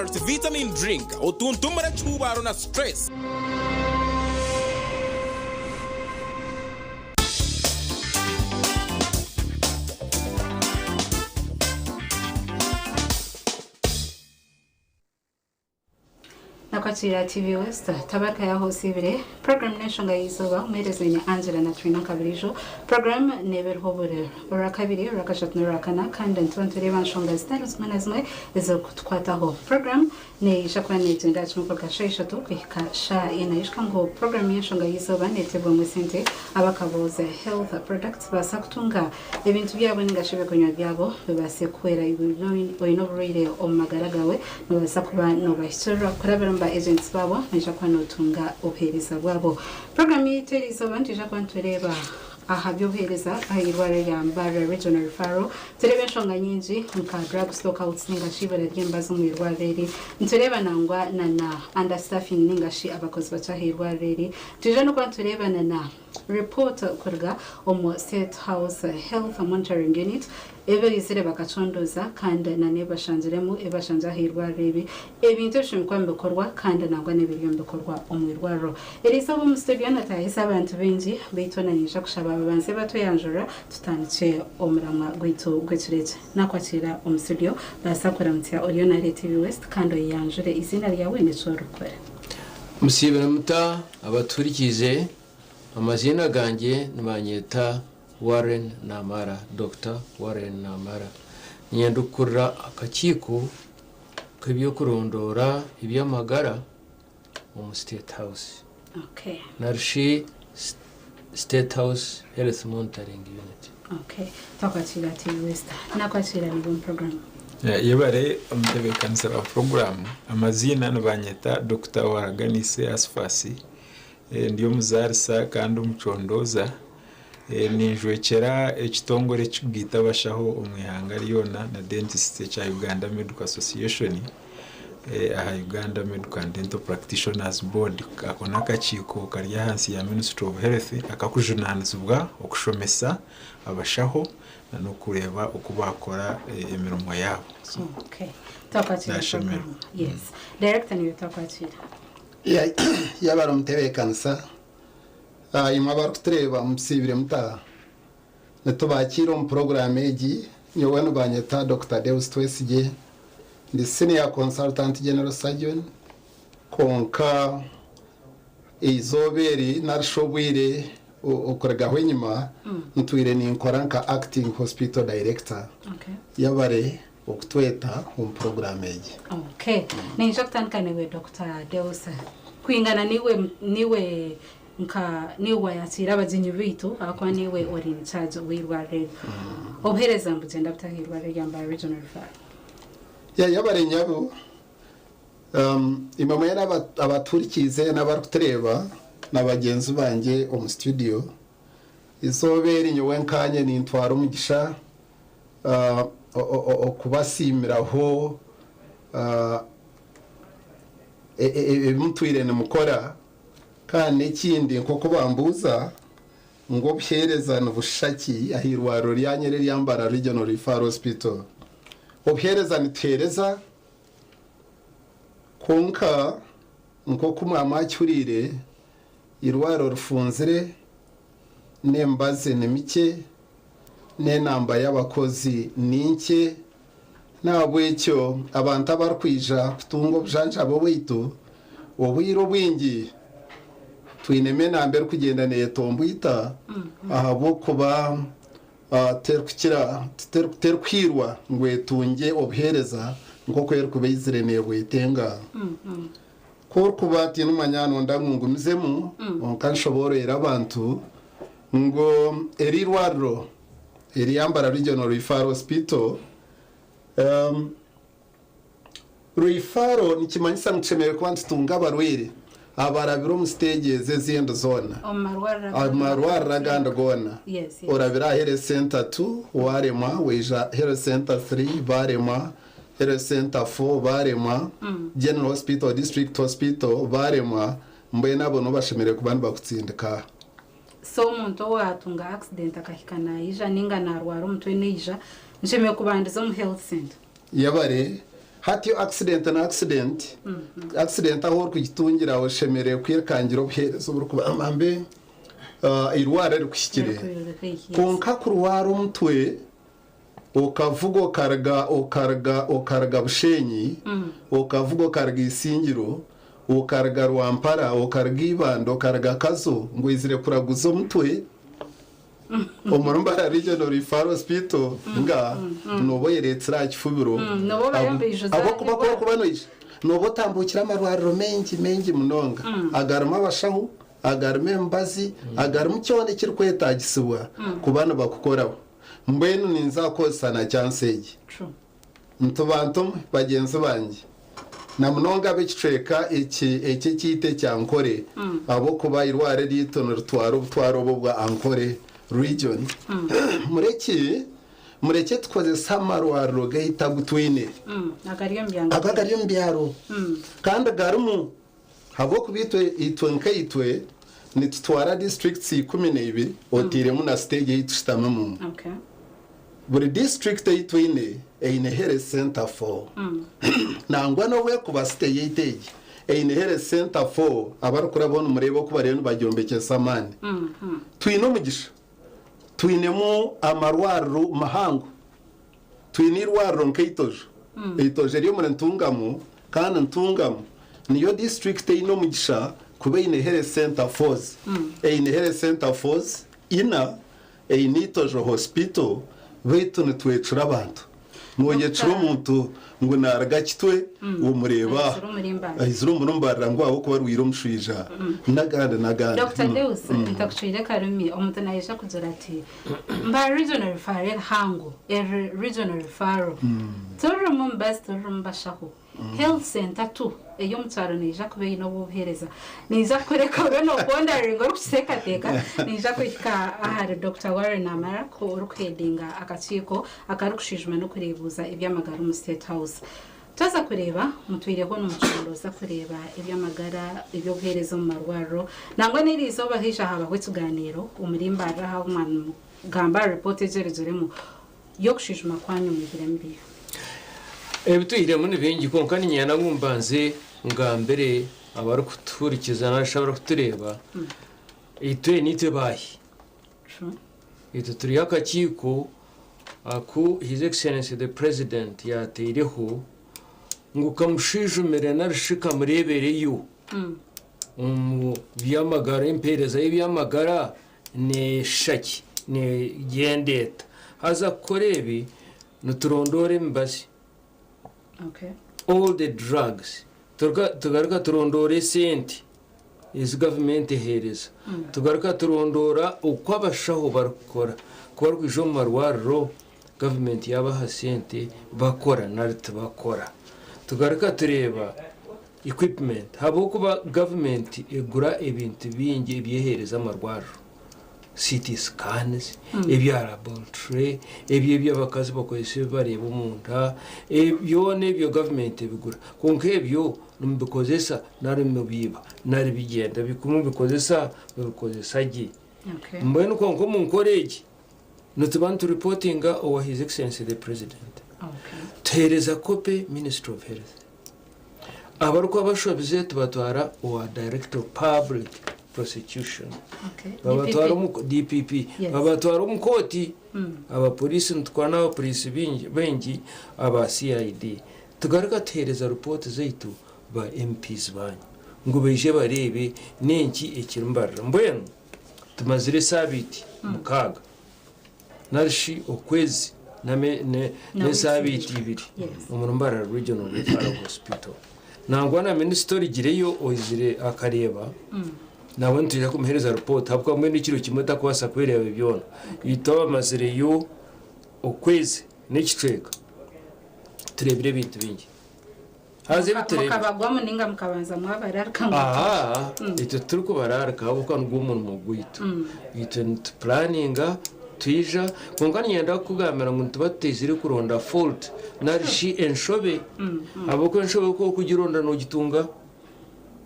Vitamin drink utuntumara chubaro na stress. Nakwachira TV West tabaka ya hosibire program neshonga yizoba umereze ni Angela na Trina Kabirisho program never hobore urakabiri urakashat nurakana kandi ntwantire banshonga status management ezo kutwataho program ne ishakwa ne tenda chumuko kashaisha to kwikasha ina ishkango program yeshonga yizoba netebwa musente abakaboze health products basakutunga ebintu byabo ningashibe konywa byabo bibase kwera ibinoburire omagaragawe no basakuba no basura kurabera agents babo nishakwa notunga opereza bwabo program yiterizo bandija kwantureba ahabyohereza ayirware yambara regional referral turebe shonga nyinji nka drug stockouts ningashibara ryembazo mu irwareri ntureba nangwa na understaffing ningashi abakozi bacahirwareri tuje no kwantureba na report kurga omo state house health monitoring unit ebe yisire bakachondoza kandi na neba shanziremu eba shanja hirwareri ebintu shimkwambe korwa kandi nangwa nebiyombe korwa omwirwaro erisabo mu studio natayisa abantu benji beitonanisha kushaba abanze bato yanjura tutanice omurama gwitu gwecirete nakwakira mu studio basakora mutya Oriona TV West kandi yanjure izina ryawe necorukora musibira muta abaturikize amazina gange nibanyeta Warren Namara, Dr. Warren Namara. Nyandukura akakiko kibyo kurondora ibyamagara mu State House. Okay. Narshi State House Health Monitoring Unit. Okay. Takwachira TV West. Nakwachira ni program. Yebare umutebekanisa wa program amazina nibanyeta Dr. Waraganise Asfasi. Ndiyo muzarisa kandi umucondoza ninjwekera ekitongore kibwita bashaho umwihanga ryona na dentist cha Uganda Medical Association aha Uganda Medical and Dental Practitioners Board akona kachiko kari hansi ya Ministry of Health akakujunanizubwa okushomesa abashaho no kureba uko bakora emirimo yabo. Okay. Takwachira. Yes. Director ni takwachira. Yabara mutebekanisa imaba kutreba musibire muta netubakira mu program egi nyowe nubanyeta Dr. Deus Twesige ndi senior consultant general surgeon konka izoberi narshobwire okoragaho nyuma ntwire ni nkoranka acting hospital director. Okay. Yabare okutweta mu program egi. Okay. Ninjoktanka niwe Dr. Deus kwingana niwe nka niwe yatira abazinyi bitu akwa niwe ori in charge wirware ohereza mbugenda butahirware yamba regional referral yabare nyabo imama yara abaturikize n'abarutreba n'abagenzi banje mu studio izobera nyowe nkanye ni ntwara umugisha okubasimiraho mutwire mukora kandi ikindi nko bambuza ngo bhereza n'ubushaki ahirwaro ryanyere ryambara regional referral hospital obhereza nitereza konka nko kumama cyurire irwaro rufunzire nembaze nemike nenamba y'abakozi ninke nabwecyo abantu abarkwija kutungo bjanja bo witu obwiro bwingi twineme nambere kugenda ne tombwita ahabo kuba terkwirwa ngwetunge obhereza ngo kwera kubeyizire ne bwetenga ko kubati n'umanyano ndamungumizemu onkanshobora abantu ngo erirwaro eriyambara regional referral hospital referral ni kimanyisa mchemere kwa ntunga barwere abarabiro mu stages ezindi zona amarwara raganda gona orabira health center 2 warema weja health center 3 barema health center 4 barema general hospital district hospital barema mbena bono bashemere ku bantu bakutsindika so umuntu watunga accident akahikana ija ninga narwara umutwe neija nshemeye kubandiza mu health center yabare hati yo accident na accident aho kugitungira oshemereye kwikangira obuhereza uburukuba amambe irwara rukishikire konka kurwara umutwe okavuga okarga bushenyi okavuga okarga isingiro okarga rwampara okarga ibando okarga kazo ngo izire kuraguza umutwe Omurumba Regional Referral Hospital nga nobo yeretsira kifubiro abo kuba kubanoije nobo tambukira amarwariro mengi munonga agaruma abashaho agaruma embazi agaruma cyone kiri kwetagisibwa kubana bakukoraho mbwenu ninzakosana cyansege ntubantum bagenzi banje na munonga biceka iki kite cyankore abo kuba irware ritono rutwaro bwa ankore region mureke twaze samarwaro gahita gutwine agariyo mbyaro kandi garumu habo kubitwe itwe nitutwara districts 12 otiremu na stage yitustamemu buri district itwine eine health center for nangwa no we kuba stage yiteje eine health center for abarukura bona murebo kuba rero bagyombeke samani twino mugisha twinemo amarwaro mahango twinirwaro nkeitoje itoje ryo muri ntungamo kandi ntungamo niyo district ino mugisha kuba ine health center force ine health center force ina initoje hospital beto twecura abantu mwoye curo muntu ngo naragakitwe umureba ayizuru murumbarira ngo abo kuba rwiro mushija naganda Dr. Deus ntakushire karumi omuntu nayesha kuzora ati mba regional referral hango regional referral toro mumbas toro mbashaho health center tu eyo mutaro nija kube no buhereza niza kureka ureno bondari ngo ruseka teka nija kwika ahari Dr. Warren Amara ko urukwedinga akaciko akarukushijwe no kurebuza ibyamagara mu State House tuza kureba mutwireho n'umucuruza kureba ibyamagara ibyo buhereza mu marwaro nangwa nirizo bahisha haba kwetuganiro umurimbara ha umwana gamba report ejerezeremo yokushijuma kwanyu mugirembi ebituyire muri bingi konka ninyana ngumbanze ngambere abaru kuturikiza nashobora kutureba itwe nite bahi ito turi yakakiko aku his excellency the president yateireho ngo kamushijumere narishika murebereyo byamagara impereza y'ibyamagara ne shaki ne gendeta haza korebi nuturondore mbasi all the drugs tugaruka turondora senti is government hereza tugaruka turondora uko abashaho barukora kuba rwijo mu marwariro government yabaha senti bakora narite bakora tugaruka tureba equipment habo kuba government igura ibintu bingi byehereza amarwariro CT scans ebya laboratory ebyo bakazi bakoresha bareba umuntu ebyo nebyo government bigura konke ebyo numbikozesa nari mubiba nari bigenda bikumbikozesa gi mbone konko mu college notubantu reporting over his excellency the president tereza kope minister of health abaruko abashobize tubatwara wa director of public prosecution babatwara mu DPP babatwara mu koti aba police ntwana aba police bengi aba CID tugaruka tereza report zaitu ba MPs banyu ngo beje barebe nenki ekirumbarira mbwenu tumazire sabiti mukaga narishi okwezi na sabiti ibiri umurumbarira regional referral hospital nangwa na ministry gireyo oyizire akareba nawe ntujya kumuhereza report habwo mwe n'ikiro kimota kwasa kwereba byona yitaba mazire yo okwezi n'ikiceka turebire bintu bingi haze bitere mukabagwamo ninga mukabanza mwabararka ito turiko bararka abuka n'umuntu mugwito ito planninga twija kungana yenda kugamera ngo tubatezire kuronda fault narishi enshobe aboko enshobe ko kugironda no gitunga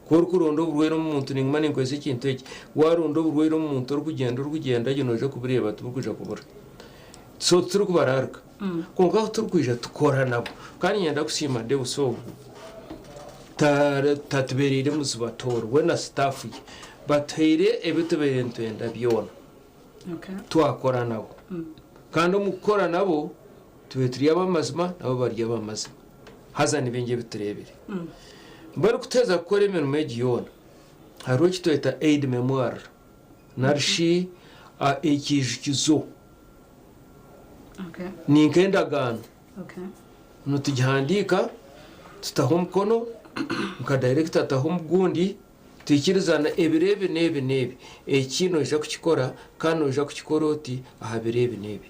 kurundo burwero mu muntu ningmani kwese ikintu iki warundo burwero mu muntu rugenda ginoje kubureba tubukuja kubura so turi kubararika konka turi kwija tukora nabo kandi nyenda kusima de usogo tatuberire muzibatoro we na staff ye batere ebitubere ntwenda byona twakora nabo kandi umukora nabo tube turi abamazima nabo bari abamazima hazana ibinge biturebere bari kuteza gukora imirimo y'igiyona hariho kitweta aid memoire narshi a ekijikizo ni nk'endagano ntugihandika tutaho umukono mukadirect ataho umugundi tukirizana ebirebe nebe ekino ija kukikora kandi ija kukikora oti aha birebe nebe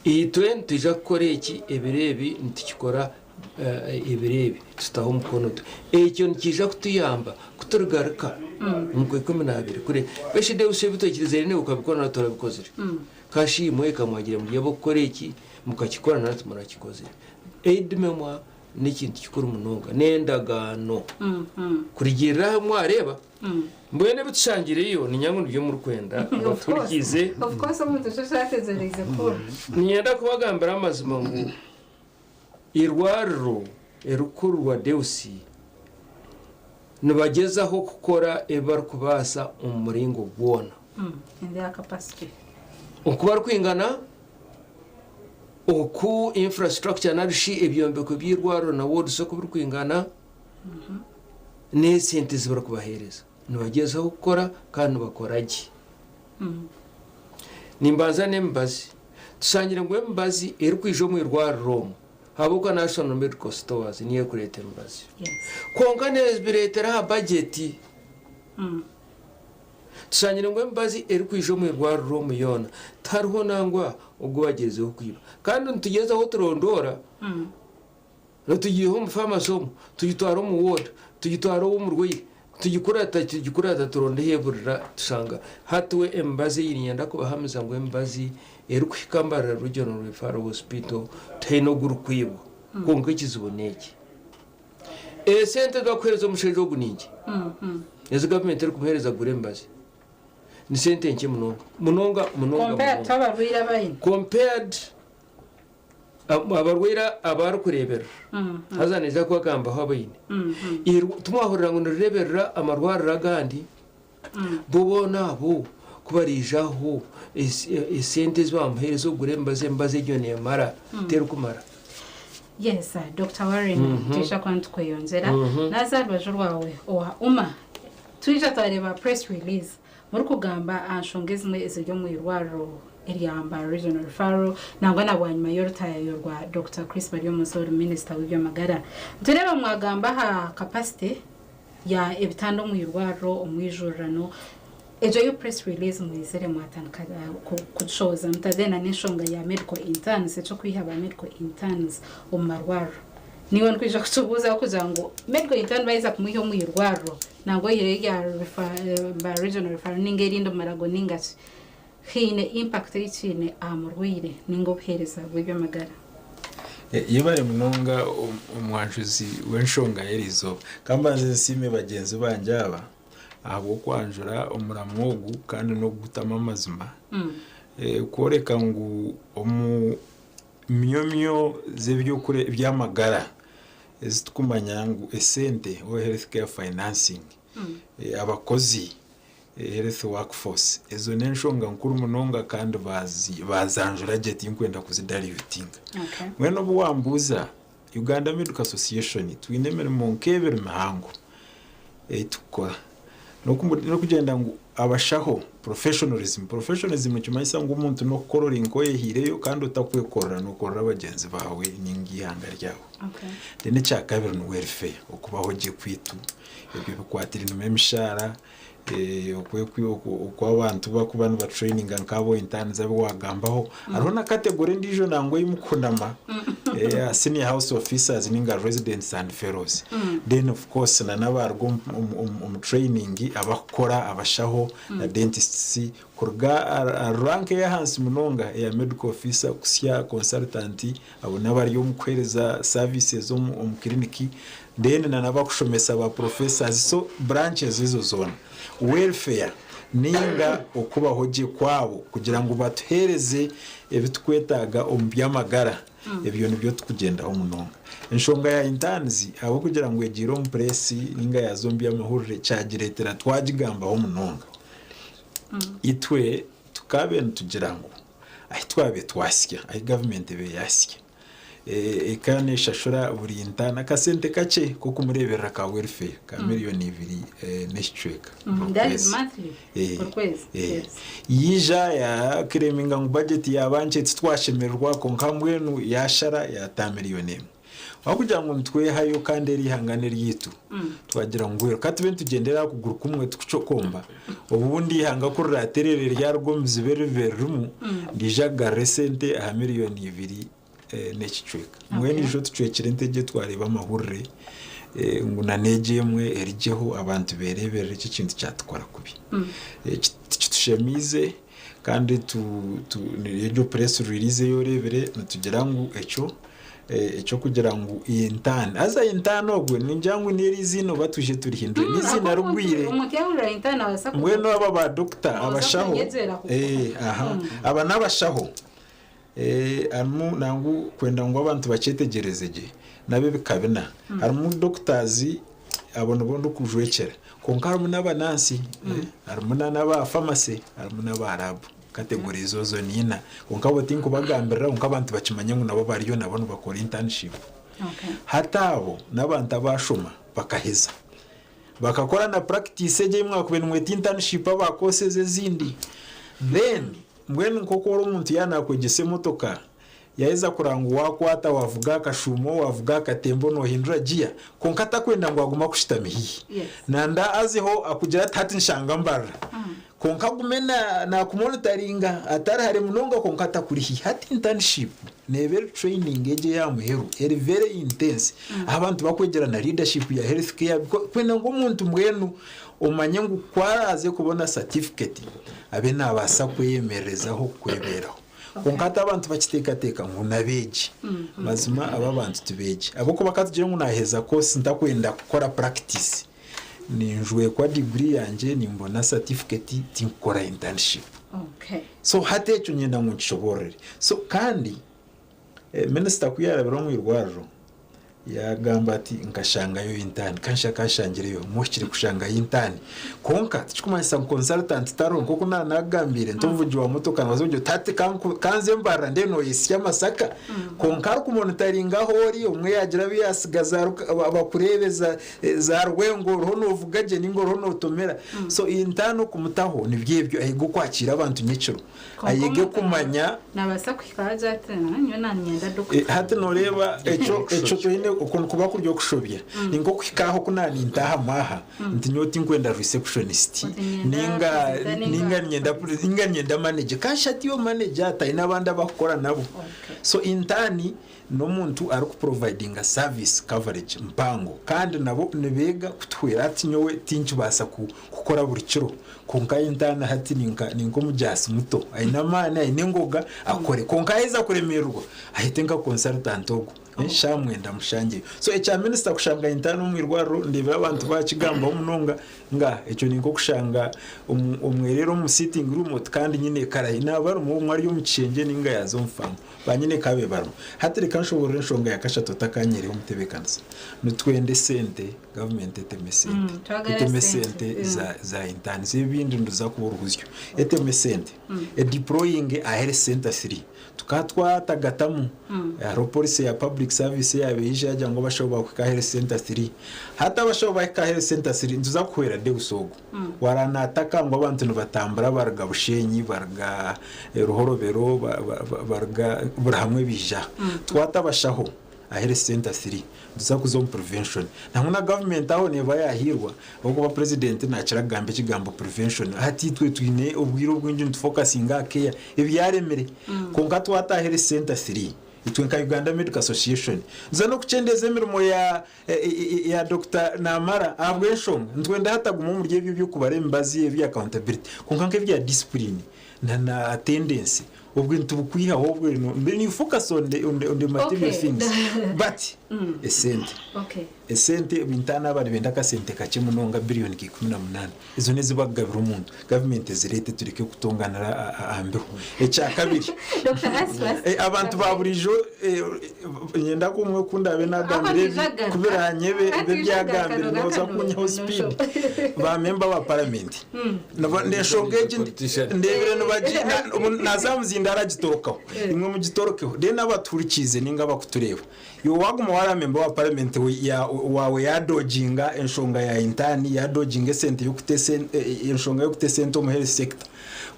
iyi twente ija gukora iki ebirebi ntikikora ebirebe tutaho umukono ekyo nikija kutuyamba kuturugaruka mu 12 kure beshide usebitekereze ne ukabikora natora bikozere kashi imwe kamwagira mu yabo gukora iki mukakikora natwe murakikoze aid memoire n'ikintu kikora umunonga n'endagano kurigirira mwareba mbwene bitushangire iyo ni nyangu byo mu Rwanda baturikize of course umuntu cyatezereze ko nyenda kubagambira amazima ngo irwarro erukuru rwa Deusi nibagezaho gukora ebar kubasa umuringo gwona in their capacity ukubar kwingana uku infrastructure narishi ebyombeko by'irwaro na ward so kubur kwingana ne sente zibara kubahereza nibagezaho gukora kandi bakoragi nimbaza nembazi tusangira ngo embazi erukwijo mu irwaro Rome habuka National Medical Stores niye kurete mbazi konka nezbiretera ha budget tusangira ngo embazi erukwijo mu irwaro Rome yona tarho nangwa ubwo bagezeho kwiba kandi ntugezaho turondora tugiyeho mu pharmacy tugitwara mu ward tugitwara mu rwiri tugikurata turonde heburira tusanga hatuwe embazi yirinyanda ko bahamiza ngo embazi erukwikambara Regional Referral Hospital taino gurukwibo konka ikiziboneke sente dwakweza umusheje wo guningi yezo government eri kumuhereza gure embazi ni sente nke munonga compared tabarwira bayine compared abarwira abar kurebera hazaniza ko agamba habayine tumwahurira ngo nireberera amarwarira gandi bobona bo kubarijaho sente zbamuherezo gurembaze mbaze gyone mara teru kumara yes Dr. Warren tisha kwantu kweyonzera nazarbaje rwawe oha uma tuija tareba press release muri kugamba anshongezwe eziryo mu irwaro Eriamba Regional Referral nangwa nabwanyuma yorutaye yorwa Dr. Chris Mario Musoro Minister w'ibyamagara tureba mwagamba ha capacity ya ebitando mu irwaro omwijurano ejo yo press release mwizere mwatanka kushoza mtadena nishonga ya medical interns cyo kwihaba medical interns omarwaro niwe nkwija kutubuza kugira ngo medical intern baiza kumuyo mu irwaro nangwa ya Regional Referral ningerindo marago ningati hine impact y'ikine amurwire ningo bhereza w'ibyamagara yebare munonga umwanjuzi wenshonga yerizo kambanze sime bagenzi banjaba ahubwo kwanjura umuramwogu kandi no gutama amazima koreka ngo myomyo zebyo kure byamagara ezitukumanya ngo esente o health care financing abakozi health workforce ezo nenshonga nkuru munonga kandi bazanjura jet inkwenda kuzidarivitinga mweno buwambuza Uganda Medical Association twinemere mu nkebere mahango tukora no kugenda ngo abashaho professionalism cyumayisa ngo umuntu no korora inkoye hireyo kandi utakwekorora no korora abagenzi bawe n'ingihanga ryawe dene cyakabiri no welfare okubaho je kwitu ebyo bikwatira no memishara ukwa abantu bakubana ba training nkabo interns abo wagambaho arona category ndijo nango yimukunama senior house officers ninga residents and fellows then of course na nabargo training abakora abashaho na dentists kurga rank ya hansi munonga ya medical officer kusya consultant abo nabari yo mukwereza services zo mu clinic then na nabakushomesa ba professors so branches izo zone welfare ninga okubahoje kwabo kugira ngo batuhereze ebitukwetaga omu by'amagara ebyo nibyo tukugendaho munonga enshonga ya intanzi abo kugira ngo egire omu presi ninga ya zombi y'amahurire kyagiretera twagigambaho munonga itwe tukabe ntugira ngo ahi twabe twasya ahi gavumenti ebe yasya ekane shashura buri intana kasente kace ko kumureberera ka welfare ka miliyoni 2 n'eshweka that is monthly per kwezi yija ya kreminga ngo budget ya banche twashemerwa ko nkamwenu yashara ya 10 miliyoni wakugira ngo mtwe hayo kandi eri hangane ryitu twagira ngo katube tugendera kuguru kumwe tukucokomba ubundi hanga kurira terere rya rwomzibere verumu ndijaga recente a miliyoni 2 n'ekicweka mwene jo tucwekire nteje twareba amahurire ngo nanejemwe erijeho abantu berebere iki kintu cyatukora kubi tushemize kandi ejo press release yorebere natugira ngo eco kugira ngo intana aza intana ogwe ninjangu neri zino batuje turihindure nizina rugwire umutiyahurira intana wasako mwene aba ba doctor abashaho aba nabashaho armu nangu kwenda ngo abantu bacetegerezeje nabe bikabina armu doctors abona bondo kujwekera konkarmu n'abanansi armu n'aba pharmacy armu n'aba arabu kategori zozo nina konkabo tinko bagambira abantu bakimanya ngo nabo bariyo nabone bakora internship hatabo n'abantu abashoma bakaheza bakakora na practice je mwaka benwe internship abakoseze zindi then mwene kokoro umuntu yana kwegese motoka yaheza kurangu wakwata wavuga kashumo wavuga katembo no hindura jia konkata kwenda ngo aguma kushitamihi nanda aziho akugira tati nshangambara konkagumena na kumonitoringa atari hari munonga konkata kurihi hati internship never training eje ya muheru eri very intense abantu bakwegera na leadership ya healthcare kwenda ngo umuntu mwenu umanye ngo kwaraze kubona certificate abe nabasa kweyemerezaho kweberaho konkata abantu bakitekateka ngo nabeje mazima aba bantu tubeje aboko bakatuje ngo naheza ko sindakwenda gukora practice ninjwe kwa degree yanje nimbona certificate tinkora internship so hate cyo nyenda ngo nshoborere so kandi minister kuyarabira mu irwaro yagamba ati nkashanga yo intani kashangire yo mushikire kushanga intani konka tukumanyisa consultant taron koko nagambire ntovugi wa motoka nabazo tate kanze mbara ndeno yisi yamasaka konka kumonitoringa hori umwe yagira biyasigaza bakurebeza za rwengo rono uvugaje ningo rono utomera so intano kumutaho nivyebyo ahigo kwakira abantu nyeciro ayege kumanya nabasakikaza atana nyo nanyenda doko hati noreba eco toine ukuntu kuba kuryo kushobya ningo kwikaho kunani ndaha maha ntinyoti nkwenda receptionist ninga nyenda manager kashati yo manager ata inabanda bakora nabo so intani no muntu ari ku providing a service coverage mpango kandi nabo nebega kutwera ati nyowe tinchi basa kukora buri kiro konka intana hati ningo mujasi muto aina mana inengoga akore konka heza kuremerwa ahitenga consultant ogo shamwenda mushange so echa minister kushanga intano mu irwaro ndibira abantu bakigamba umunonga nga eco ningo kushanga umwerero mu sitting room kandi nyine karahina bari mu mwari yo mucenge ninga yazo mfamo banyine kabe baro hatire kanshobora nshonga yakashatu takanyere umutebekanza nutwende sente government etemesente za intani zibindi nduza kuburuzyo etemesente deploying a health center 3 tukatwa tagatamu police ya public service ya beje ajya ngo bashobora kwika health center 3 hata bashobora kwika health center 3 nduza kuhera de usogo waranataka ngo abantu batambara barga bushenyi barga ruhorobero barga burahamwe bija twatabashaho a health center 3 nduza kuzo prevention na government aho neba yahirwa ubwo ba president nakiragambe kigambo prevention hati twe twine ubwiro bw'injye tufocusinga care ibyaremere konka twata health center 3 itwenka Uganda Medical Association zano kucendeza imirimo ya Dr. Namara abwenshonga ntwenda hataguma mu rye byo kubarembazi bya accountability konka nke bya discipline na attendance ubwo ntubukwiha ahubwo ni focus on the material things but esente bintana bari benda kasente kake munonga billion 18 izo nezibagabira umuntu government zirete tureke kutongana ambeho echa kabiri abantu baburijo nyenda kumwe kundabe nagambire kubera nyebe byagambire noza kunyaho speed ba member wa parliament ndeshongeje ndebere no baji nazamuzinda aragitorokaho imwe mu gitorokeho de n'abaturikize ninga bakutureba yo waguma wara member wa parliament wawe yadojinga enshonga ya intani yadojinga sente enshonga yo kutesente mu health sector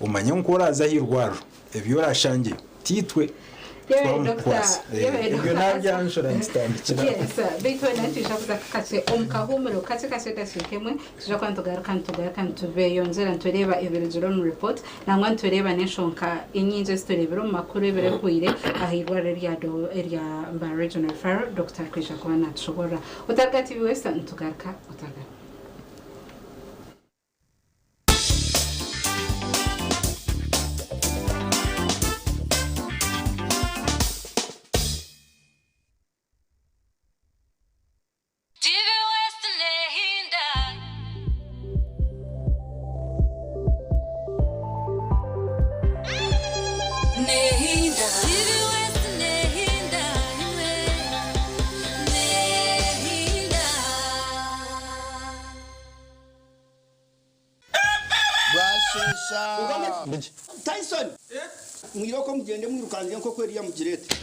umanye nkora azahirwaro ebyo rashange titwe Yes, Bitcoin tushaka kase omkahumuro kase kemwe tushaka ntugaruka tubeyonzera ntureba evirigiro report nangwa ntureba neshonka inyinze storebero makuru ebere kuire ahirwa area ba regional fair Dr. Krisha Kwana tshobora utarga TV West ntugaruka utarga Tyson mwiroko mugende mwirukanze nko kweri ya mugirete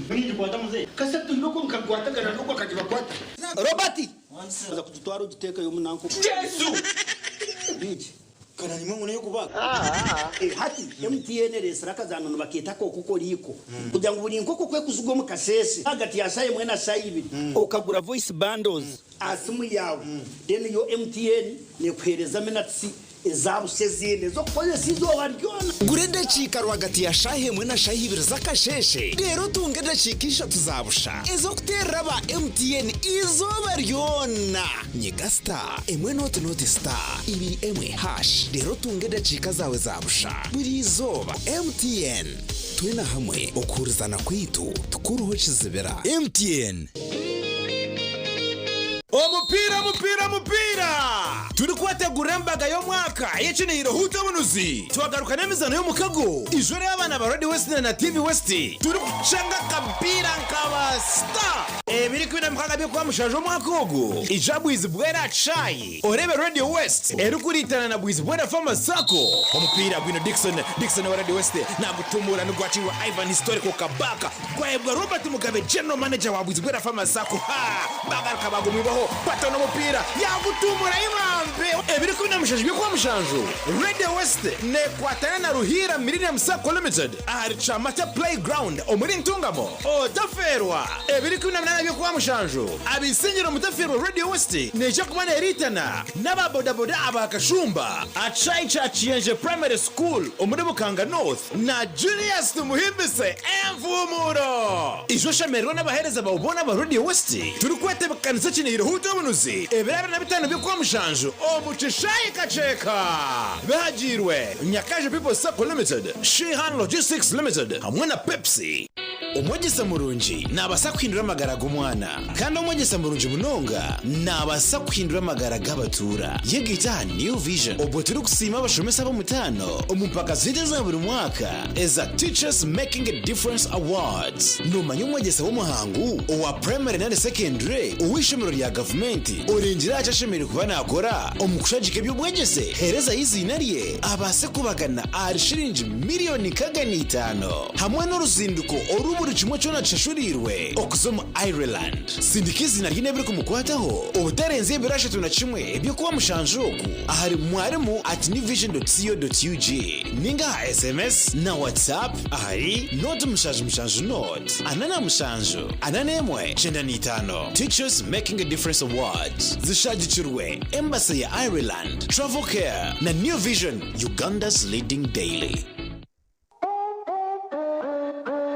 mwirigwata muze kase tuyiroko mukagwatagana nuko akajiba kwata Robert aza kudutwara ugiteka yo munanko Yesu biki kana nimwe ngone yo kubaga hati MTN resara kazanano baketa ko kuko liko kugira ngo buri nkoko kwe kuzugo mukasese hagati ya saye mwe na sayibiri ukagura voice bundles asimu yawe then yo MTN ne kwereza menatsi ezabu sezine zo koze sizo baryona gurende chika rwagati ya shahemwe na shahibiri zakasheshe rero tungende chikisha tuzabusha ezo kuterra ba MTN izo baryona nyiga star emwe not star ibiri emwe hash rero tungende chika zawe zabusha buri izoba MTN twina hamwe okurizana kwitu tukuruho kizibera MTN Mupira turi kwategura embaga yo mwaka yecinihiro huta bunuzi twagaruka nemizano yo mukago ijore y'abana ba Radio West na TV West turi kucanga kabira nkaba star biri kwina mukanga byo kwa mushaje mwaka ogo ijabu izibwera chai orebe Radio West erukuritana na bwizibwera fama sako omupira gwino Dixon wa Radio West na gutumura n'ugwachi wa Ivan Historical Kabaka kwebwa Robert Mugabe general manager wa bwizibwera fama sako bagaruka bagumibaho patano mupira yagutumura imambe ebiri kwina mushaje byo kwa mushanjo Radio West ne kwatana na Ruhira Millennium Sako Limited ari chamata playground omuri ntungamo otaferwa ebiri kwina byo kwa mushanjo abisinyiro mutaferwa Radio West ne jakubana eritana naba bodaboda abakashumba achai chachienje primary school omuri Bukanga North na Julius Muhimbise Emvumuro ijo shamerwa n'abahereza bawubona ba Radio West turi kwete bakanisa kinihiro huto bunuzi ebirabira na bitano byo kwa mushanjo omucishaye kacheka bahajirwe Nyakaje People Sako Limited Shehan Logistics Limited hamwe na Pepsi umwogesa murungi nabasa kwindura amagara g'umwana kandi umwogesa murungi munonga nabasa kwindura amagara g'abatura yegita New Vision ubwo turi kusima abashomesa bo mutano umupaka zide za buri mwaka eza Teachers Making a Difference Awards numanye umwogesa w'umuhangu uwa primary na secondary uwishimiro rya government urinjira cyashimira kuba nakora umukushajike by'ubwegese hereza izina rye abase kubagana arishiringi miliyoni kagani 5 hamwe n'uruzinduko buri kimwe cyo nacashurirwe okuzoma Ireland sindikizi na ryine biri kumukwataho ubutarenze birashatu na kimwe byo kuba mushanjoku ahari mwarimu @newvision.co.ug ninga SMS na WhatsApp ahari not mushanjo not anana mushanjo ananemwe 95 Teachers Making a Difference Awards zishajicirwe Embassy ya Ireland Travel Care na New Vision Uganda's leading daily.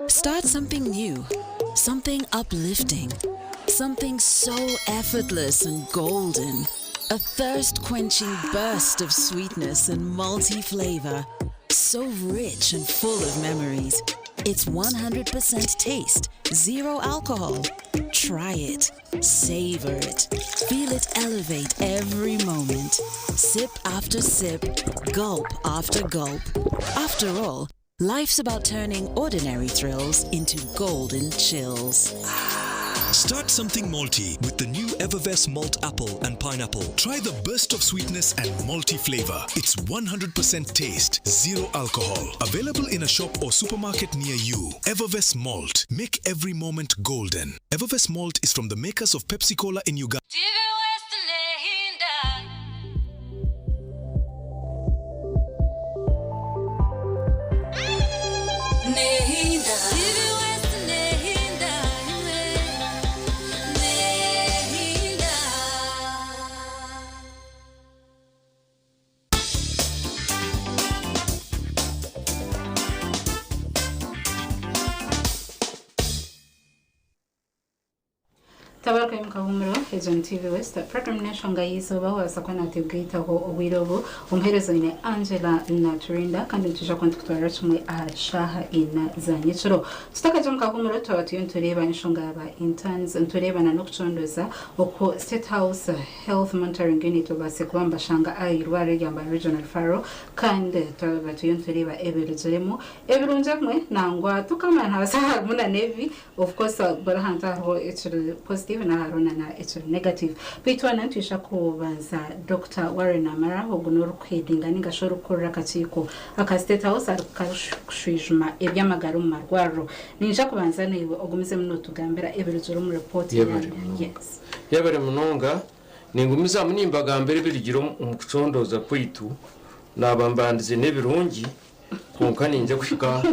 Start something new, something uplifting, something so effortless and golden. A thirst-quenching burst of sweetness and multi-flavor. So rich and full of memories. It's 100% taste, 0 alcohol. Try it. Savor it. Feel it elevate every moment. Sip after sip, gulp after gulp. After all, life's about turning ordinary thrills into golden chills. Start something malty with the new Evervest Malt Apple and Pineapple. Try the burst of sweetness and malty flavor. It's 100% taste, 0 alcohol. Available in a shop or supermarket near you. Evervest Malt. Make every moment golden. Evervest Malt is from the makers of Pepsi Cola in Uganda. Tabaraka y'umukahumuro Ejon TV West program nashonga yizoba wasakwana tibwitaho obirobo umherezo ine Angela Naturinda kandi tuje kwantutwara tumwe ashaha ina zanyiciro tutakaje mukahumuro twatuye tureba nshonga aba interns tureba na nokuchondoza oko State House Health Monitoring Unit obase kwamba shanga ayirware yamba Regional Faro kandi twatuye tureba ebiruzuremo ebirunjamwe nangwa tukamana habasaha muna Navy of course barahanta ho it's positive na harona na it's negative bitwana ntisha kubanza Dr. Warren Amara ogunoro kwedinga ningashoro kurra kachiko aka State House akashwijuma ebyamagaro marwaro ninja kubanza niwe ogumize muno tugambira ebiruzuro mu report yes yabere munonga ningumiza munimbaga mbere birigiro umucondoza kwitu nabambandize nebirungi konka ninje gushika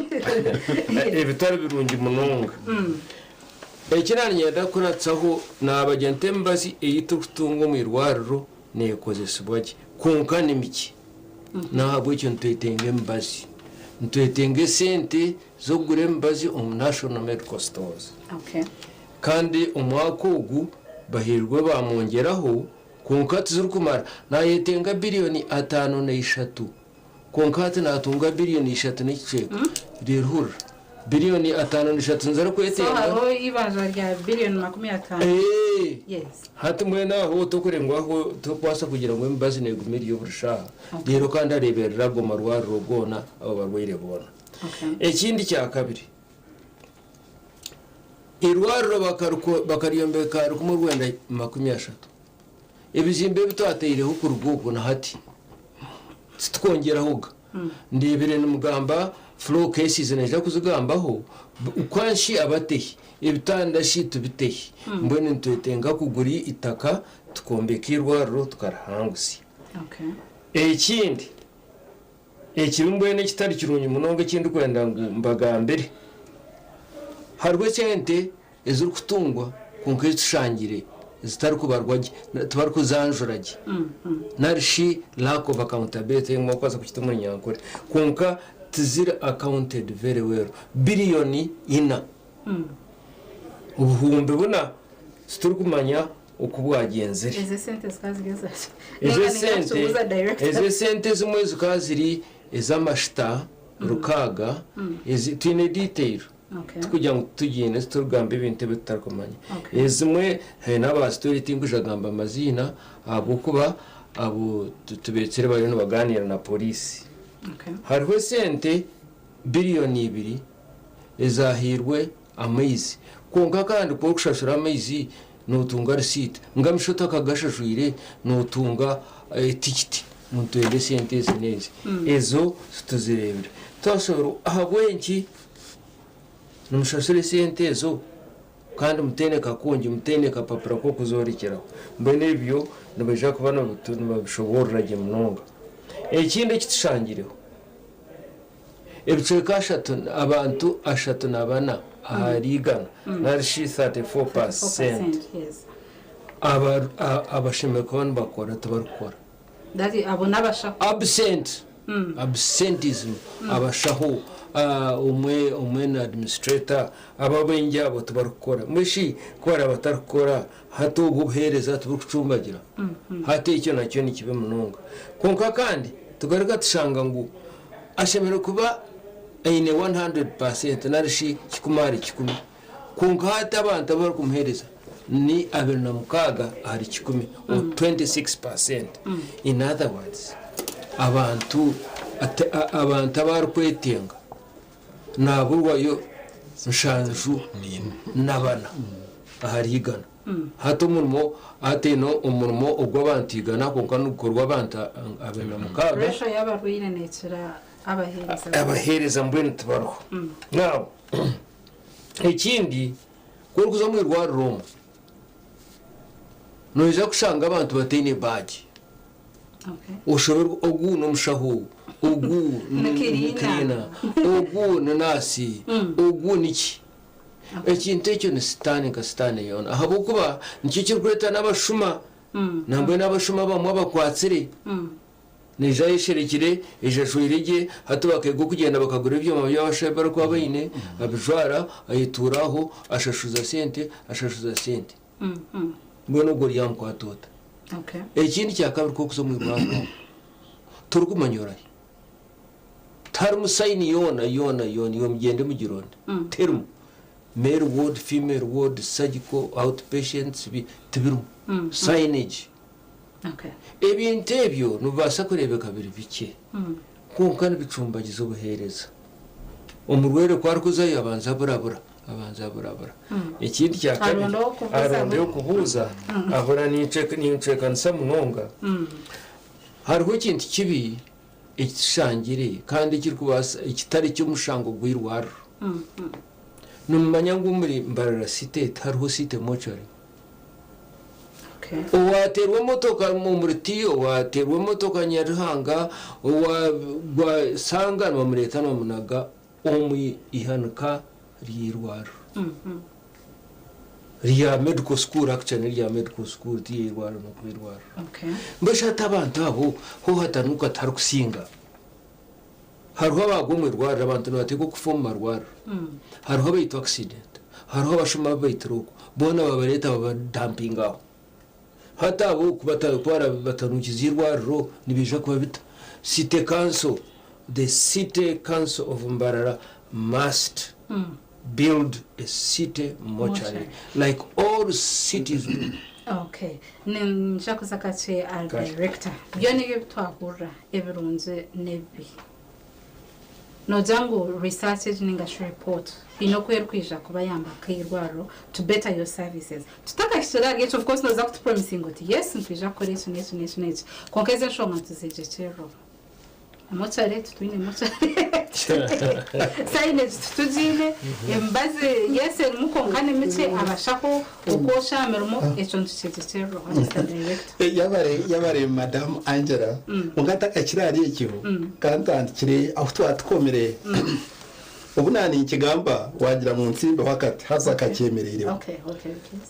ebitari birungi munonga ekiranye ndakuratsaho nabagente mbazi eyitukutungo mu irwariro nekozesibwaje konka nimiki nabo icyo ntwetenge mbazi ntwetenge sente zo gure mbazi National Medical Stores kandi umwaka ugu bahirwe bamongeraho konka tuzurukumara nayetenga billion 5.3 konka natunga billion 3 n'ikiceko rirhura billion 5.3 nzara kwetenga so ibaza rya billion 50 yes hati mwena ho tokurengwaho tokwasa kugira ngo mbazi negumiri yo burusha rero kandi areberera go marwaro rogona abo barwire bona ekindi cya kabiri irwaro bakaryombe rukumo Rwanda 30 ebizimbe bitwateyireho ku ruguko na hati twongera hoga ndebere n'umugamba flow cases neja kuzigambaho ukwanshi abatehi ibitanda shitu bitehi mbone ntwetenga kuguri itaka tukombeka irwaro tukarahangusi ekindi ekirumbwene kitari kirunyi munonga kindi kwenda mbaga mbere harwe sente ezuri kutungwa konke tushangire zitari kubarwaje tubari kuzanjuraje narishi lack of accountability ngokwaza kukitumwa nyankore konka tizira accounted very well billion ina ubuhumbe buna turi kumanya ukubwagenzere eze sente zimwe zikaziri ezamashita rukaga ezi tine detail tukujya ngo tugine turugambe ibintu bitarakomanya ezimwe n'abastori tingujagamba amazina abukuba abo tubetsere bari no baganira na polisi hariho sente billion 2 ezahirwe amaizi konka kandi ko kushashura amaizi notunga receipt ngamishota kagashashwire notunga tikiti muntu ende sente zinezi ezo tuzirebera tosoro ahabwenki numushashire sente ezo kandi mutene kakonje mutene kapapura ko kuzorekeraho mbene ibyo nabaje kubana butuntu babishoborraje munonga ekindi kitushangireho ebiceka 3 abantu 3 nabana aharigana narishi 34% abashimekon bakora tubarukora dati abona basha absentism abashaho umwe na administrator ababenje abo tubarukora mushi kwara batarukora hato guhereza tubucumbagira hate icyo nacyo ni kibe munonga konka kandi tugaruka tushanga ngo ashemera kuba aine 100% narishi kikumari kikumi kunka hata abantu bari kumuhereza ni abiri na mukaga hari kikumi 26%. In other words abantu bari kwetenga naburwayo nshanju nabana aharigana hato umurimo ateno umurimo ubwo bantigana konka nukorwa abantu abiri na mukaga resho y'abarwire netira abahereza mbwene tubaroho now ikindi kuri kuza mu rwa Roma noza kushanga abantu batene baji ushobora ugu no mushahu ugu nikirina ugu nanasi ugu niki ikintu cyo ni sitani yona ahabo kuba nicyo kirweta n'abashuma nambwe n'abashuma bamwe bakwatsire nija yisherekire ijashwirige hato bakego kugenda bakagura ibyuma by'abashebara kwa bayine abijwara ayituraho ashashuza sente mbona ubwo ryamkwatota ikindi cyakabiri ko kuzo mu Rwanda turukumanyora tar musayini yona yo mugende mu gironde termo male ward female ward surgical outpatients tibiru signage ebintu ebyo nubasa kurebeka biri bike kunka n'ibicumbagizo buhereza umurwere kwarikuza yabanza burabura ikindi cyakabiri aronde yo kubuza ahora ninceka nsa munonga hariho ikintu kibi ikishangire kandi kirikubasa ikitari cy'umushango gwirwaro numanya ngumuri Mbarara cité hariho cité mochari waterwa motoka mu muritiyo waterwa motoka Nyaruhanga wasanga no mureta no munaga omu ihanuka rirwaro riya medical school actually riya medical school rirwaro no kwirwaro mbashata abantu abo ho hatanuka tarukusinga hariho abagomwe rwaro abantu batego kufoma rwaro hariho bayitwa accident hariho abashuma bayitruko bona babareta babadumpingaho hata abo kubatara batanukizirwaro nibije kuba bita city council the city council of Mbarara must build a city mortuary like all cities do. Nshaka kache al director byone twakura ebirunze nebi no jango research ninga report inokwerukija kuba yamba kayirwaro to better your services tutaka kishira get of course no zakutu promising oti yes mpija koreso nesu konkeze nshonga tuzejechero amochare tutwine mochare sayine tutujine embaze yese mukonkane mice abashako ukosha merumo echo ntujechero assistant director yabare madam Angela ungataka kirari ekiho kantandikire aho twatwomereye ubunani ikigamba wagira mu nsimbe wakati haza kakyemerere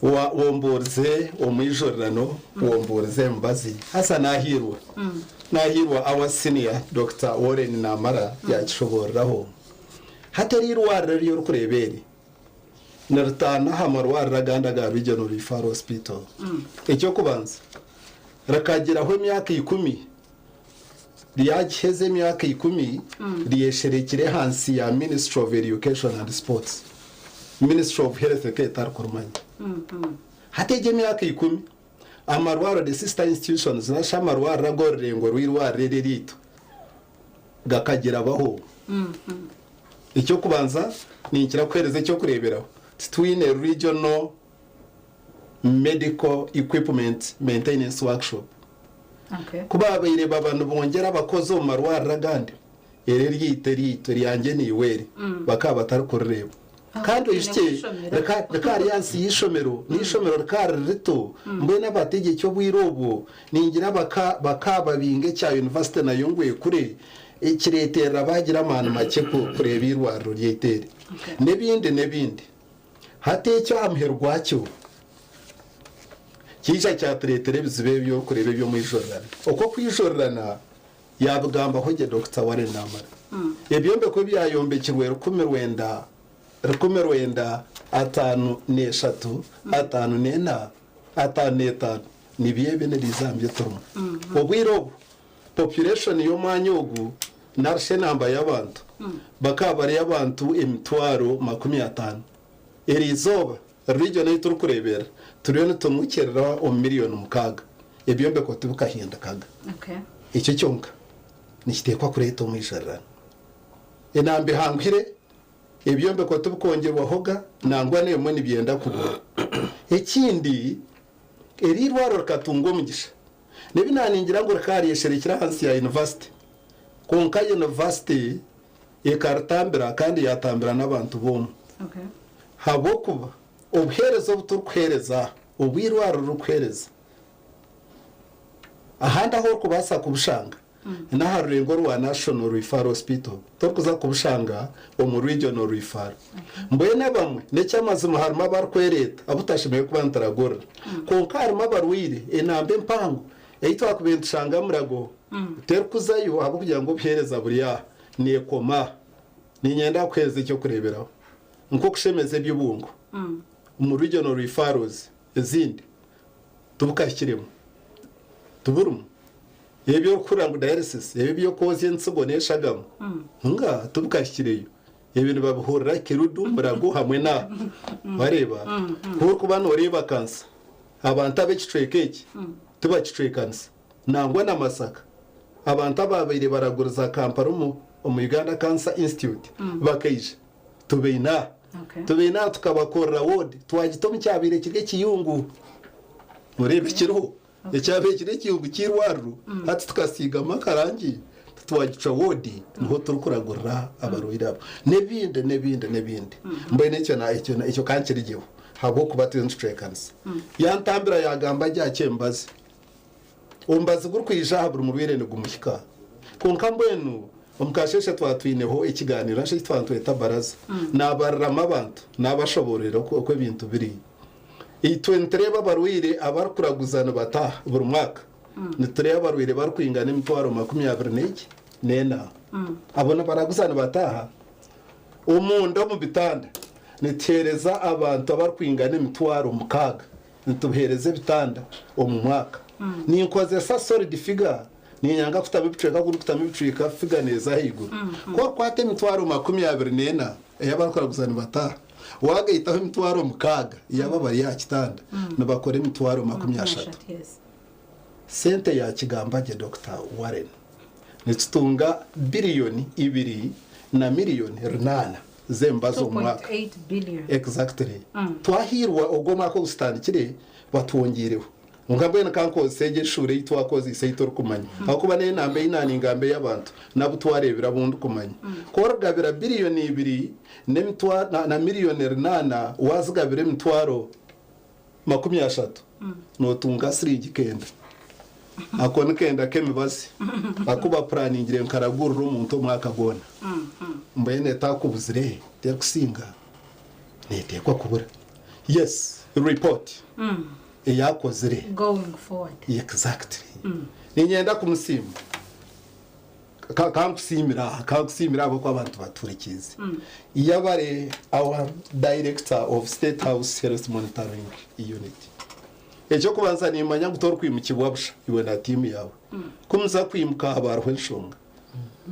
womborze omwijorano womborze mbazi hasa nahirwa our senior Dr. Warren Namara yakishoboraho hatari irwara ryo kurebere narutana hamarwara raganda ga Regional Referral Hospital icyo kubanza rakagiraho imyaka 10 ryagiheze imyaka 10 riyesherekire hansi ya Ministry of Education and Sports Ministry of Health care tarkurmanya hatege imyaka 10 amarwaro de sister institutions na shamarwaro ragorengo rwirwara rerito gakagira baho icyo kubanza ni ikirakwereze cyo kureberaho twin regional medical equipment maintenance workshop kuba bayireba abantu bongera bakoze mu marwara ragande ere ryite ryange ni were bakaba tarikureba kandi ishye rekari yansi yishomero nishomero rekari rito mbena batege cyo bwirobo ningira bakababinge cya university na yongwe kure ikiretera bagira amana make kureba irwaro ryitere nebindi hate cyo amherwa cyo kisha cya televiziyo byo kureba byo mu ijorana uko kwijorana yabugamba hoje Dr. Warren Namara ebyombe ko byayombekirwe rukumerwenda 5 n'eshatu 5 n'ena 5 n'etanu nibiye bene rizambye tomu obwiro population yo manyogu narshe namba y'abantu bakabari y'abantu emitwaro 50 erizoba region yitu kurebera turiyo tumukirira o miliyoni mukaga ebyombe ko tubukahinda kaga icyo cyonka nikitekwa kuri eto mwisharana enambe hangire ebyombe ko tubukongerwa hoga nangwa nemwe nibyenda kubura ikindi erirwaro katungo mugisha nebinaningira ngo rakariye hansi ya university konka university ekartambira kandi yatambira n'abantu bomu habo kuba obuherezo buturukwereza obwirwaro rukwereza ahanda ho kubasa kubushanga naharurengo rwa National Referral Hospital tokuza kubushanga mu regional referral mbene bamwe necyamazima harimo barkwereta abutashimiye kubantaragora konka harimo barwire enambe mpango eyitwa kubentushanga murago terkuzayo abo kugira ngo bhereza buriya ni koma ni nyenda kweze cyo kureberaho nko kushemeze by'ubungu mu regional referrals ezindi tubukashyiremo tuburumu ebyo kuranga dialysis ebyo koze nsigoneshagamo nga tubukashyireyo ibintu babuhorera kirudu murago hamwe na bareba ko kubano reba kansa abantu abekicwekeke tubakicwekansa nangwa na Masaka abantu ababiri baraguriza Kampala mu Uganda Cancer Institute bakayije tubina tukabakorera ward twagitomu cyabire kirye kiyungu murebe kiruho ecyabe kirye kiyungu kirwaru ati tukasiga makarangi twagica ward niho turukuragurira abaruira nebinde mbene icyo kankirigiho habo kubatenstrekansa yantambira yagamba ryakembaze umbaze gurukwisha habura mu birende gumushyika konka mbenu umukasheshe twatwineho ikiganiro ashe twantweta baraza nabarama abantu nabashoborera ko ibintu biri itwentreba barwire abakuraguzana bataha buri mwaka nitureba barwire barkwingana imitwaro 24 nena abona baraguzana bataha umundo mu bitanda nitereza abantu abarkwingana imitwaro mukaga nituhereze bitanda mu mwaka ni inkoze sa solid figure ni nyanga kutabiceka kuri kutamibicika figure neza higo ko kwate imitwaro 24 yabarukora guzana bataha wagahitaho imitwaro mukaga yababari ya kitanda nabakora imitwaro 20 sente ya kigamba je Dr. Warren nitutunga billioni 2 na miliyoni 8 zembazo mwaka 2.8 billion exactly twahirwa ogoma ko gustandikire batwongereho ngambe nakanko sege shure yitwakoze isaitor kumanya akuba ne nambe inani ngambe y'abantu nabutwarebera bundu kumanya koragabira billioni 2 nemitwa na miliyoni 8 wazigabire mitwaro 30 no tunga sirigi kenda akone kenda kemibazi akuba planingire nkaragurura umuntu mwaka gona mbene takubuzire tekusinga netekwa kubura yes report yakozire going forward exactly ninyenda kumusimba kankusimira abo kwa abantu baturikize iyabare our director of State House Health Monitoring Unit ejo kubanza nimanya gutora kwimukibwa busha iwe na team yawe kumza kwimuka abarwe nshonga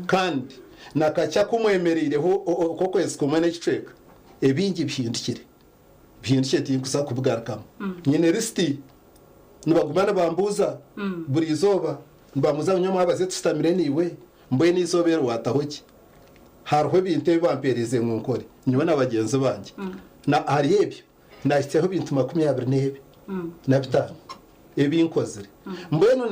kandi nakacha kumwemerereho ko kwezi kumene kiceka ebingi bihindikire tinkusa kubwarkamo nyine listi nibagumana bambuza buri izoba bamuza nyoma abaze tustamire niwe mboye nizobera watahoki harho binte bampereze nkokore nyuma nabagenzi banje na hari ebyo ndashiteho bintu 24 na bitanu ebinkozire mbweno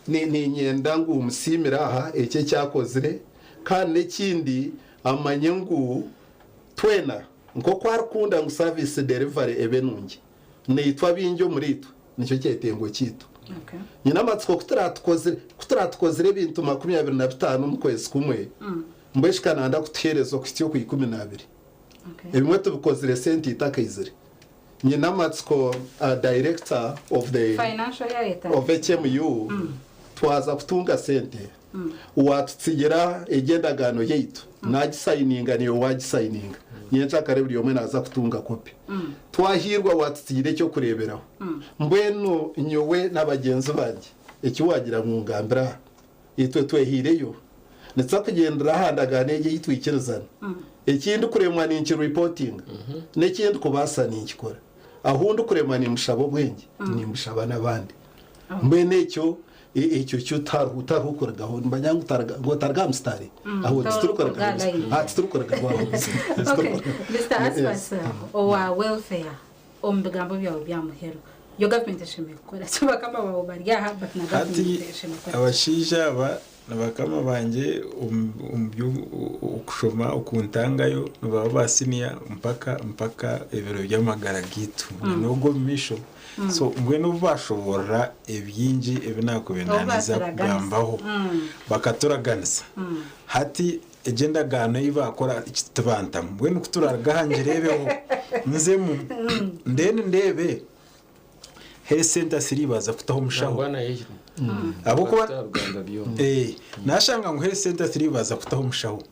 ni nyenda ngo umusimira aha eke cyakozire kandi n'ikindi amanyengu twena nko kwarukunda ngo service delivery ebenungi nitwa binjo murito nicyo cyetengo cyito nyina matsiko kutaratukozire bintu 25 mu kwezi kumwe mbeshikana nda kuterezo kitiyo ku 12 ebimwe tubikozire senti itakayizire nyina matsiko director of the financial year of HMU twaza kutunga sente watsigera egendagano yeitu nagisayininga niyo wagisayininga nyenca karebiri yomwe naza kutunga kopi twahirwa watsigire cyo kureberaho mbweno nyowe n'abagenzi banje iki wagira mu ngambira itwe twehireyo ndetse kugendera handagane yitwikirizana ikindi kuremwa ni iki reporting n'ikindi kubasa ni ikikora ahundi kuremwa ni mushabo bwenge ni mushaba nabandi mbene icyo cyutaruhukora gahunda mbanyanga utaraga ngo targamstari aho turukoraga okay Mr. Aspas owa welfare ombigambo byawo byamuhero yo government ishimye gukora cyo bakama babo bari but na government ishimye gukora abashija nabakama banje ukushoma ukuntangayo baba basiniya mpaka ebiro by'amagara gitu nogo misho so mbwene bashobora ebyinji ebinakubenaniza kugambaho bakaturaganisa hati agenda gano ibakora ikitubanta mbwene kuturagahangirebeho nzemu ndebe health center siribaza kutaho mushaho abo kuba nashanga ngo health center siribaza kutaho mushaho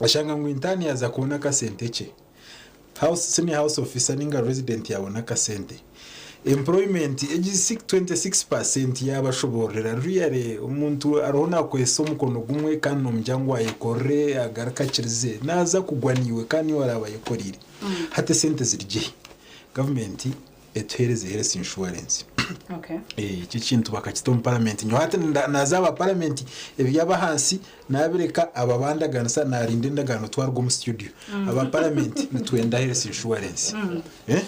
ashanga ngo intani yaza kubona ka senteke senior house officer ninga resident yabona ka sente employment 26% yabashoborera ruyare umuntu arona kwesa umukono gumwe kandi nomjyango ayikore agarakakirize naza kugwaniwe kandi warabayikorire hate sente zirije government etuhereze health insurance okay iki kintu bakakitom parliament nyo hate nazaba parliament ebyaba hansi nabireka ababandaganisa narinde ndagano twarwo mu studio aba parliament nitwenda health insurance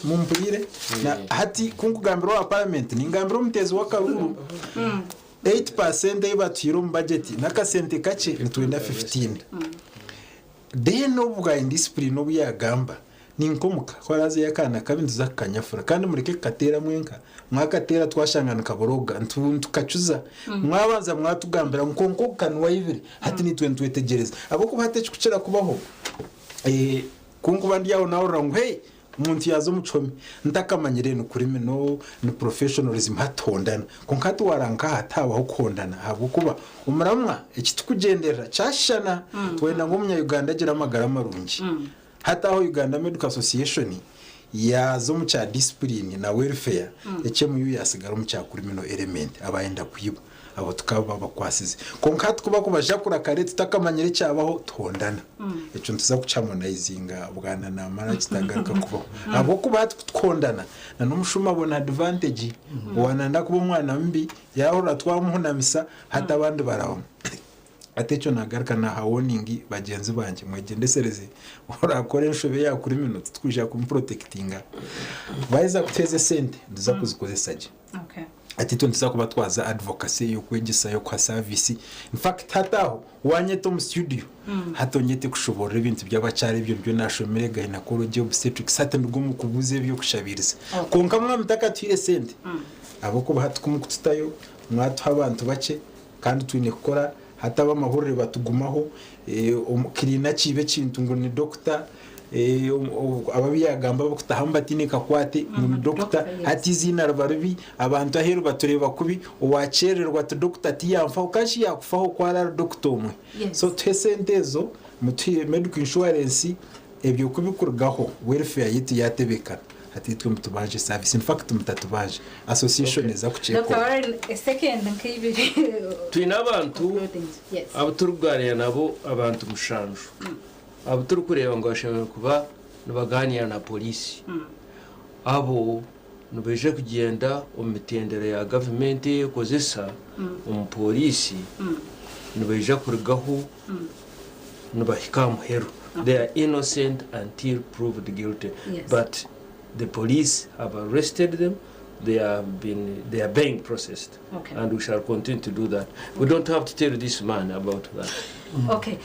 mumpurire na hati kungugambiro wa parliament ningambiro mutezi wa karuru 8% y'abatiro mu budget nakasente kace nitwenda 15 then obwa indiscipline obuyagamba ninkomuka kwaraze yakana kabindu zakanyafura kandi mureke katera mwenka mwakatera twashangana kaboroga ntukacuza mwabanza mwatugambira nkonko kanwa yibiri hati ni 20 abo kubate kucira kubaho kunkubandi yawo nawo rangu hey umuntu yazo mucomi ntakamanyire no kuri mino ni professionalism hatondana konkati waranka hatabaho kondana habo kuba umuramwa ikitukugendera cyashana twenda ngo munya Uganda agira amagara marungi hata aho Uganda Medical Association yazo mu cha discipline na welfare mu yasigara mu cha criminal element abayenda kuyiba abo tukaba bakwasize konkati kuba kubaja kura kare tutakamanyire cyabaho tondana eco ntuza kuchamonizinga bwana na mara kitagaruka kubaho abo kuba tukondana na numushuma bona advantage wananda kuba umwana mbi yahora twamuhunamisa hata abandi barawo atecho nagaruka na hawoningi bagenzi banje mwegendesereze urakora inshobe ya kuri minute twija kumprotectinga baiza kuteze sente nduza kuzikozesaje okay atito ndiza kuba twaza advocacy yo kwegisa yo kwa service in fact hataho wanyeto mu studio hatonyete kushobora ibintu by'abacari byo nashomere gynecology obstetrics satan gumu kubuze byo kushabiriza konka mwamutaka twire sente abo ko bahatukumukutayo mwatu abantu bace kandi twine gukora hataba amahurire batugumaho kirina kibe kintu ngo ni doctor ababiyagamba bakutahamba tinika kwate mu doctor hati zina rabarubi abantu ahero batureba kubi uwacererwa to doctor tiyamfa ukashi yakufaho kwara doctor umwe so twesentezo muti medical insurance ebyo kubikurgaho welfare yiti yatebekana hati twe mutubanje service in fact mutatubaje association za kucheko Dr. second nkibiri twina abantu abuturugariya nabo abantu mushanju abuturukureba ngo bashobora kuba nabaganira na polisi abo nubeje kugenda umitendere ya government kozesa umupolisi nubeje kurigaho nubahikamuhero they are innocent until proved guilty but the police have arrested them. They are being processed, and we shall continue to do that. We don't have to tell this man about that. Okay.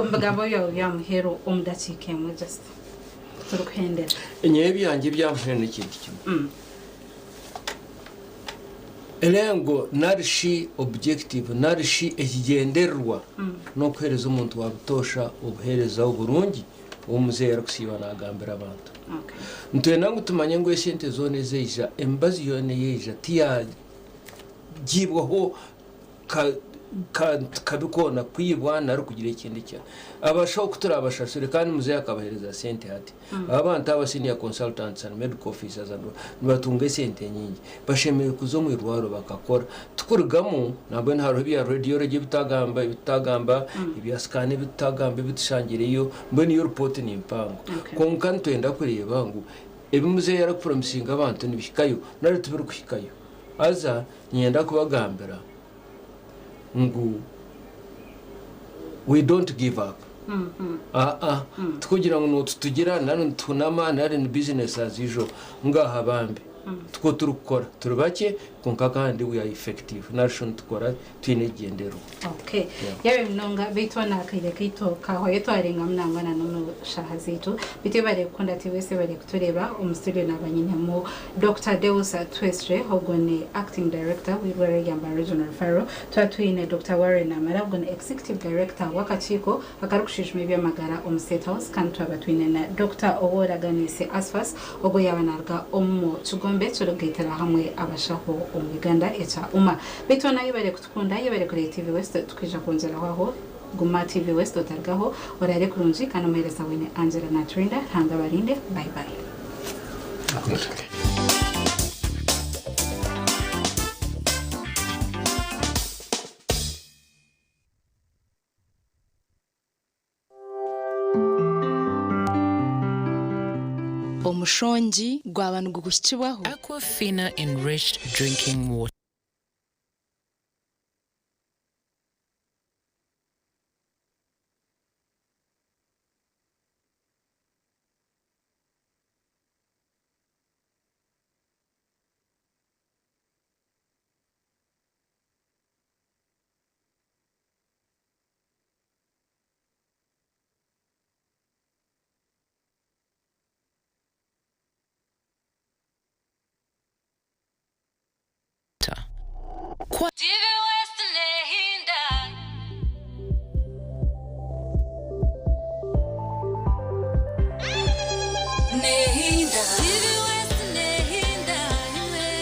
Mbagambo ya muhero omdatike mu just turukwendera. Enyebi yanje byamuhero n'ikindi kimwe. Elengo narishi objective narishi ekigenderwa no kwereza umuntu wabutosha ubuhereza uburungi umuzera kusiba nagambira abantu. Ntwena ngutumanye ngo esente zone zeja embazi yone yeja tiya gibwaho ka kabikona kwibwana ari kugira ikindi cya abashaho kutura abashasure kandi muze yakabahereza sente hati abantu aba senior consultants and medical officers and batunge sente nyingi bashemeye kuzo mu irwaro bakakora tukurugamo nabwo ntaro bya radiology bitagamba ibya scan bitagamba bitushangireyo mbone iyo report ni impango konka twenda kureba ngo ebimuze yarapromisinga abantu nibishikayo nari tubiri kushikayo aza nyenda kubagambira ngo we don't give up tukugira ngo tutugira nari tunama nari business as usual ngaha bambe tuko turukora turubake konka kandi we are effective nation tukora twinegendero okay yawe mnonga bitona kile kito kaho yeto arenga mnangana no shahazitu bite bare kunda tiwese bare kutureba umstudio nabanyine mu Dr. Deusa Twestre hogone acting director wibere yamba regional faro twatwine Dr. Warren Amara hogone executive director wakachiko akarukushishwe byamagara State House kandi twabatwine na Dr. Owora Ganise Asfas ogo yabanarga ommo tugombe turugetera hamwe abashaho umuganda eta uma bitona yibere kutukunda yibere kuri TV West tukija konzera aho Guma TV West otargaho orare kurunji kana mereza wine Angela na Trinda hanga barinde bye bye Omushonji gw'abantu gukushyirwaho Aquafina enriched drinking water. TV